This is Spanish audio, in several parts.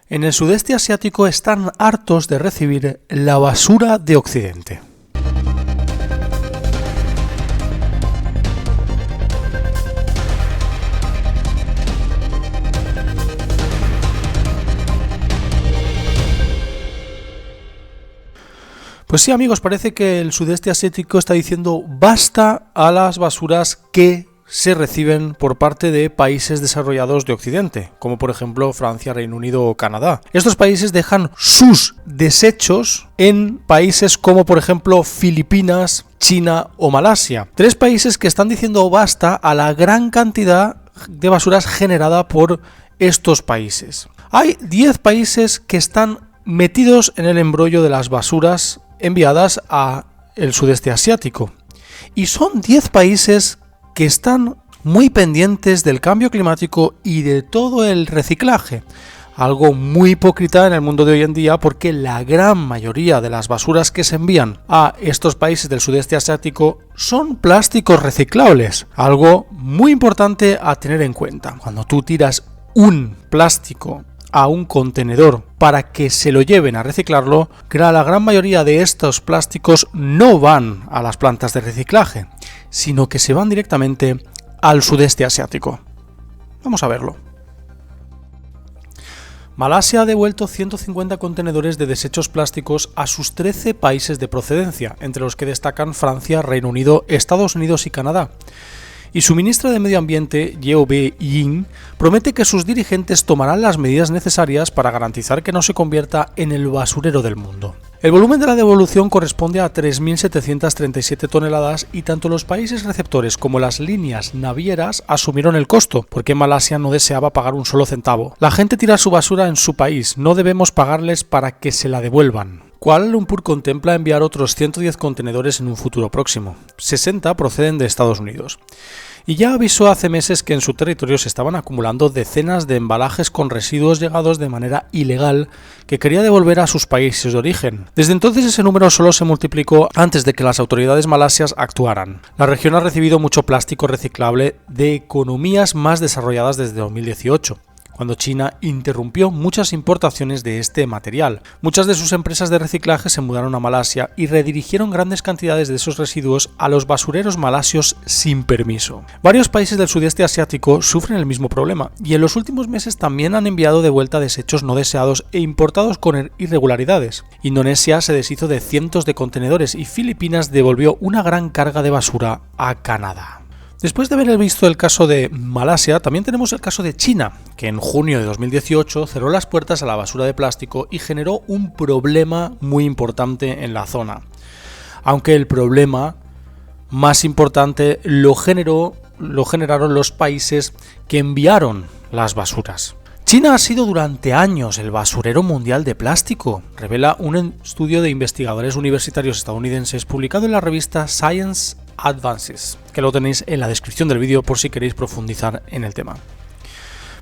En el sudeste asiático están hartos de recibir la basura de Occidente. Pues sí, amigos, parece que el sudeste asiático está diciendo basta a las basuras que se reciben por parte de países desarrollados de Occidente, como por ejemplo Francia, Reino Unido o Canadá. Estos países dejan sus desechos en países como por ejemplo Filipinas, China o Malasia. 3 países que están diciendo basta a la gran cantidad de basuras generada por estos países. Hay 10 países que están metidos en el embrollo de las basuras enviadas a el sudeste asiático. Y son 10 países que están muy pendientes del cambio climático y de todo el reciclaje. Algo muy hipócrita en el mundo de hoy en día, porque la gran mayoría de las basuras que se envían a estos países del sudeste asiático son plásticos reciclables. Algo muy importante a tener en cuenta. Cuando tú tiras un plástico a un contenedor para que se lo lleven a reciclarlo, la gran mayoría de estos plásticos no van a las plantas de reciclaje, sino que se van directamente al sudeste asiático. Vamos a verlo. Malasia ha devuelto 150 contenedores de desechos plásticos a sus 13 países de procedencia, entre los que destacan Francia, Reino Unido, Estados Unidos y Canadá. Y su ministra de Medio Ambiente, Yeo Be-yin, promete que sus dirigentes tomarán las medidas necesarias para garantizar que no se convierta en el basurero del mundo. El volumen de la devolución corresponde a 3.737 toneladas y tanto los países receptores como las líneas navieras asumieron el costo, porque Malasia no deseaba pagar un solo centavo. La gente tira su basura en su país, no debemos pagarles para que se la devuelvan. Kuala Lumpur contempla enviar otros 110 contenedores en un futuro próximo. 60 proceden de Estados Unidos. Y ya avisó hace meses que en su territorio se estaban acumulando decenas de embalajes con residuos llegados de manera ilegal que quería devolver a sus países de origen. Desde entonces ese número solo se multiplicó antes de que las autoridades malasias actuaran. La región ha recibido mucho plástico reciclable de economías más desarrolladas desde 2018. Cuando China interrumpió muchas importaciones de este material. Muchas de sus empresas de reciclaje se mudaron a Malasia y redirigieron grandes cantidades de esos residuos a los basureros malasios sin permiso. Varios países del sudeste asiático sufren el mismo problema y en los últimos meses también han enviado de vuelta desechos no deseados e importados con irregularidades. Indonesia se deshizo de cientos de contenedores y Filipinas devolvió una gran carga de basura a Canadá. Después de haber visto el caso de Malasia, también tenemos el caso de China, que en junio de 2018 cerró las puertas a la basura de plástico y generó un problema muy importante en la zona. Aunque el problema más importante lo generaron los países que enviaron las basuras. China ha sido durante años el basurero mundial de plástico, revela un estudio de investigadores universitarios estadounidenses publicado en la revista Science Advances, que lo tenéis en la descripción del vídeo por si queréis profundizar en el tema.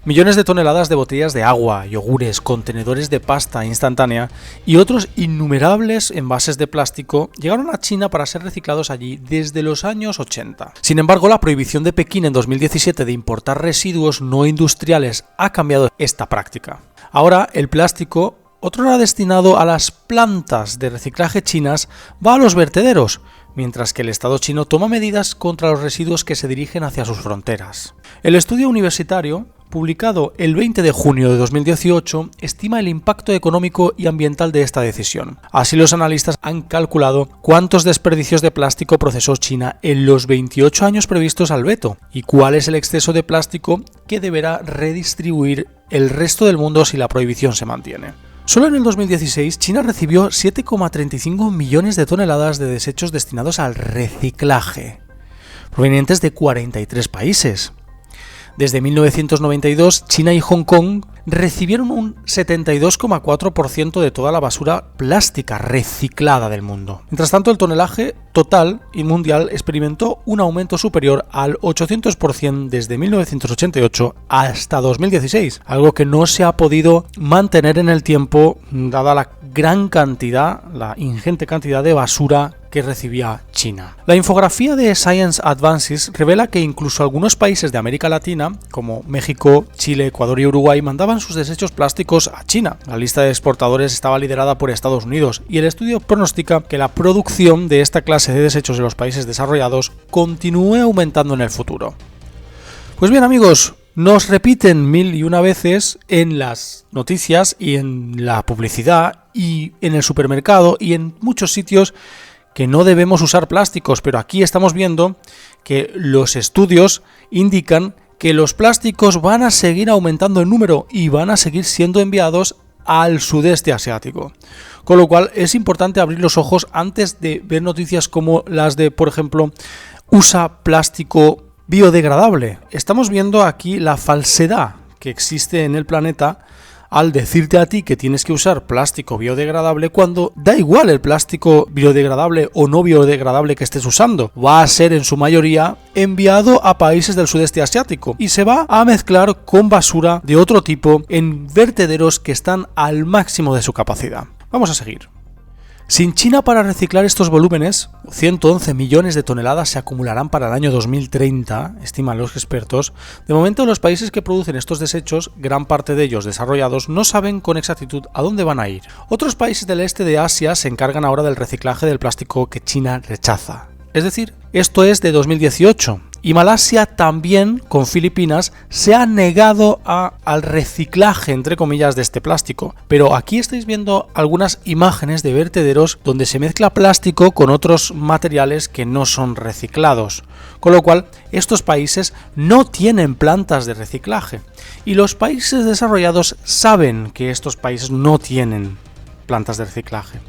Millones de toneladas de botellas de agua, yogures, contenedores de pasta instantánea y otros innumerables envases de plástico llegaron a China para ser reciclados allí desde los años 80. Sin embargo, la prohibición de Pekín en 2017 de importar residuos no industriales ha cambiado esta práctica. Ahora el plástico, otrora destinado a las plantas de reciclaje chinas, va a los vertederos, mientras que el Estado chino toma medidas contra los residuos que se dirigen hacia sus fronteras. El estudio universitario, publicado el 20 de junio de 2018, estima el impacto económico y ambiental de esta decisión. Así, los analistas han calculado cuántos desperdicios de plástico procesó China en los 28 años previstos al veto y cuál es el exceso de plástico que deberá redistribuir el resto del mundo si la prohibición se mantiene. Solo en el 2016, China recibió 7,35 millones de toneladas de desechos destinados al reciclaje, provenientes de 43 países. Desde 1992, China y Hong Kong recibieron un 72,4% de toda la basura plástica reciclada del mundo. Mientras tanto, el tonelaje total y mundial experimentó un aumento superior al 800% desde 1988 hasta 2016, algo que no se ha podido mantener en el tiempo dada la gran cantidad, la ingente cantidad de basura que recibía China. La infografía de Science Advances revela que incluso algunos países de América Latina, como México, Chile, Ecuador y Uruguay, mandaban enviaban sus desechos plásticos a China. La lista de exportadores estaba liderada por Estados Unidos y el estudio pronostica que la producción de esta clase de desechos en los países desarrollados continúe aumentando en el futuro. Pues bien, amigos, nos repiten 1001 veces en las noticias y en la publicidad y en el supermercado y en muchos sitios que no debemos usar plásticos, pero aquí estamos viendo que los estudios indican que los plásticos van a seguir aumentando en número y van a seguir siendo enviados al sudeste asiático. Con lo cual es importante abrir los ojos antes de ver noticias como las de, por ejemplo, usa plástico biodegradable. Estamos viendo aquí la falsedad que existe en el planeta al decirte a ti que tienes que usar plástico biodegradable cuando da igual el plástico biodegradable o no biodegradable que estés usando. Va a ser en su mayoría enviado a países del sudeste asiático y se va a mezclar con basura de otro tipo en vertederos que están al máximo de su capacidad. Vamos a seguir. Sin China para reciclar estos volúmenes, 111 millones de toneladas se acumularán para el año 2030, estiman los expertos. De momento, los países que producen estos desechos, gran parte de ellos desarrollados, no saben con exactitud a dónde van a ir. Otros países del este de Asia se encargan ahora del reciclaje del plástico que China rechaza. Es decir, esto es de 2018. Y Malasia también, con Filipinas, se ha negado al reciclaje, entre comillas, de este plástico. Pero aquí estáis viendo algunas imágenes de vertederos donde se mezcla plástico con otros materiales que no son reciclados. Con lo cual, estos países no tienen plantas de reciclaje. Y los países desarrollados saben que estos países no tienen plantas de reciclaje.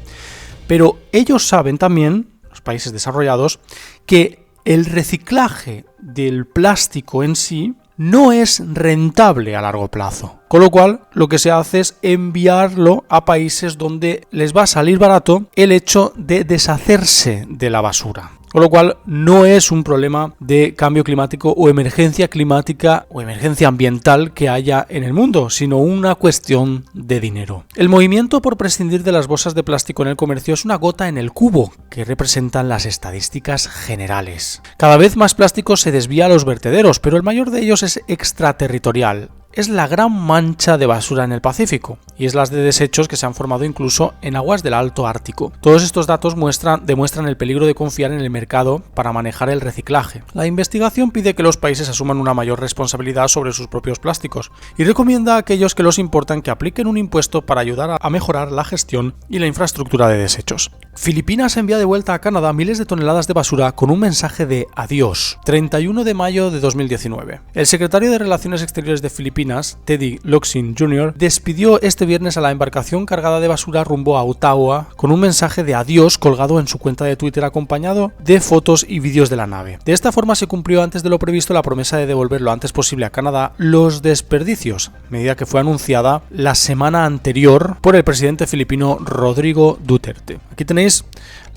Pero ellos saben también, los países desarrollados, que el reciclaje del plástico en sí no es rentable a largo plazo. Con lo cual, lo que se hace es enviarlo a países donde les va a salir barato el hecho de deshacerse de la basura. Con lo cual, no es un problema de cambio climático o emergencia climática o emergencia ambiental que haya en el mundo, sino una cuestión de dinero. El movimiento por prescindir de las bolsas de plástico en el comercio es una gota en el cubo que representan las estadísticas generales. Cada vez más plástico se desvía a los vertederos, pero el mayor de ellos es extraterritorial. Es la gran mancha de basura en el Pacífico, y es las de desechos que se han formado incluso en aguas del Alto Ártico. Todos estos datos demuestran el peligro de confiar en el mercado para manejar el reciclaje. La investigación pide que los países asuman una mayor responsabilidad sobre sus propios plásticos, y recomienda a aquellos que los importan que apliquen un impuesto para ayudar a mejorar la gestión y la infraestructura de desechos. Filipinas envía de vuelta a Canadá miles de toneladas de basura con un mensaje de adiós. 31 de mayo de 2019. El secretario de Relaciones Exteriores de Filipinas, Teddy Locsin Jr., despidió este viernes a la embarcación cargada de basura rumbo a Ottawa con un mensaje de adiós colgado en su cuenta de Twitter acompañado de fotos y vídeos de la nave. De esta forma se cumplió antes de lo previsto la promesa de devolver lo antes posible a Canadá los desperdicios, medida que fue anunciada la semana anterior por el presidente filipino Rodrigo Duterte. Aquí tenéis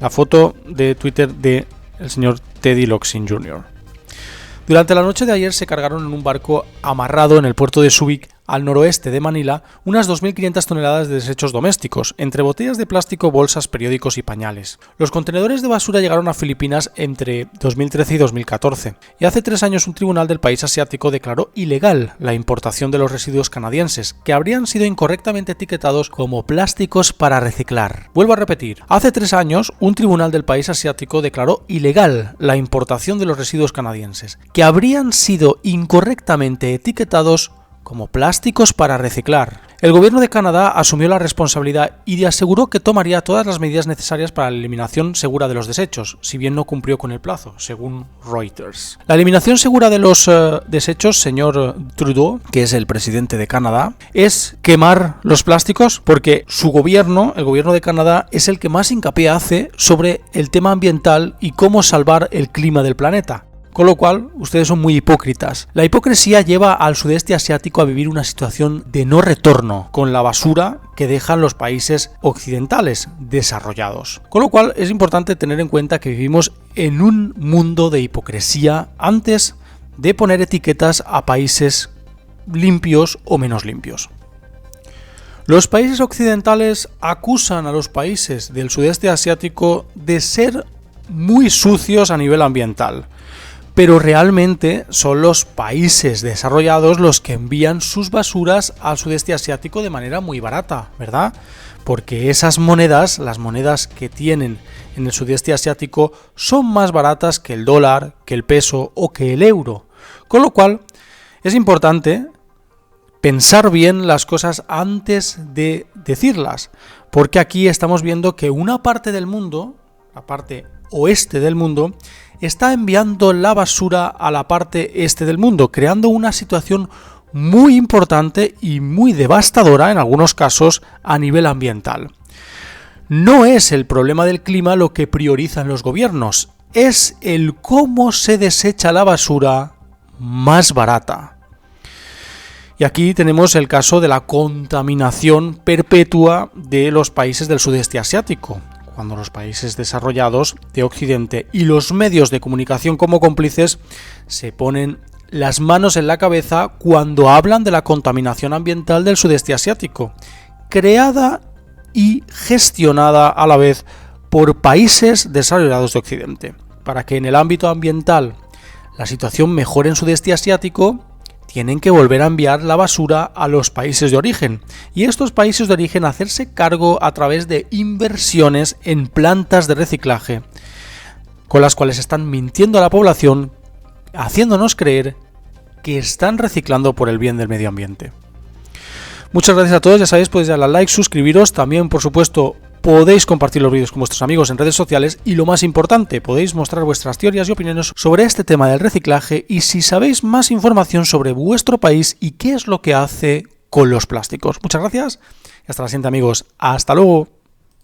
la foto de Twitter del señor Teddy Locsin Jr. Durante la noche de ayer se cargaron en un barco amarrado en el puerto de Subic, al noroeste de Manila, unas 2.500 toneladas de desechos domésticos, entre botellas de plástico, bolsas, periódicos y pañales. Los contenedores de basura llegaron a Filipinas entre 2013 y 2014, y hace 3 años un tribunal del país asiático declaró ilegal la importación de los residuos canadienses, que habrían sido incorrectamente etiquetados como plásticos para reciclar. Vuelvo a repetir, hace 3 años un tribunal del país asiático declaró ilegal la importación de los residuos canadienses, que habrían sido incorrectamente etiquetados como plásticos para reciclar. El gobierno de Canadá asumió la responsabilidad y aseguró que tomaría todas las medidas necesarias para la eliminación segura de los desechos, si bien no cumplió con el plazo, según Reuters. La eliminación segura de los desechos, señor Trudeau, que es el presidente de Canadá, es quemar los plásticos, porque su gobierno, el gobierno de Canadá, es el que más hincapié hace sobre el tema ambiental y cómo salvar el clima del planeta. Con lo cual, ustedes son muy hipócritas. La hipocresía lleva al sudeste asiático a vivir una situación de no retorno con la basura que dejan los países occidentales desarrollados. Con lo cual, es importante tener en cuenta que vivimos en un mundo de hipocresía antes de poner etiquetas a países limpios o menos limpios. Los países occidentales acusan a los países del sudeste asiático de ser muy sucios a nivel ambiental. pero realmente son los países desarrollados los que envían sus basuras al sudeste asiático de manera muy barata, ¿verdad? Porque esas monedas, las monedas que tienen en el sudeste asiático, son más baratas que el dólar, que el peso o que el euro. Con lo cual, es importante pensar bien las cosas antes de decirlas, porque aquí estamos viendo que una parte del mundo, la parte oeste del mundo, está enviando la basura a la parte este del mundo, creando una situación muy importante y muy devastadora en algunos casos a nivel ambiental. No es el problema del clima lo que priorizan los gobiernos, es el cómo se desecha la basura más barata. Y aquí tenemos el caso de la contaminación perpetua de los países del sudeste asiático, cuando los países desarrollados de Occidente y los medios de comunicación como cómplices se ponen las manos en la cabeza cuando hablan de la contaminación ambiental del sudeste asiático, creada y gestionada a la vez por países desarrollados de Occidente. Para que en el ámbito ambiental la situación mejore en sudeste asiático, tienen que volver a enviar la basura a los países de origen, y estos países de origen hacerse cargo a través de inversiones en plantas de reciclaje, con las cuales están mintiendo a la población, haciéndonos creer que están reciclando por el bien del medio ambiente. Muchas gracias a todos, ya sabéis, podéis darle a like, suscribiros, también por supuesto podéis compartir los vídeos con vuestros amigos en redes sociales y lo más importante, podéis mostrar vuestras teorías y opiniones sobre este tema del reciclaje y si sabéis más información sobre vuestro país y qué es lo que hace con los plásticos. Muchas gracias y hasta la siguiente amigos. Hasta luego.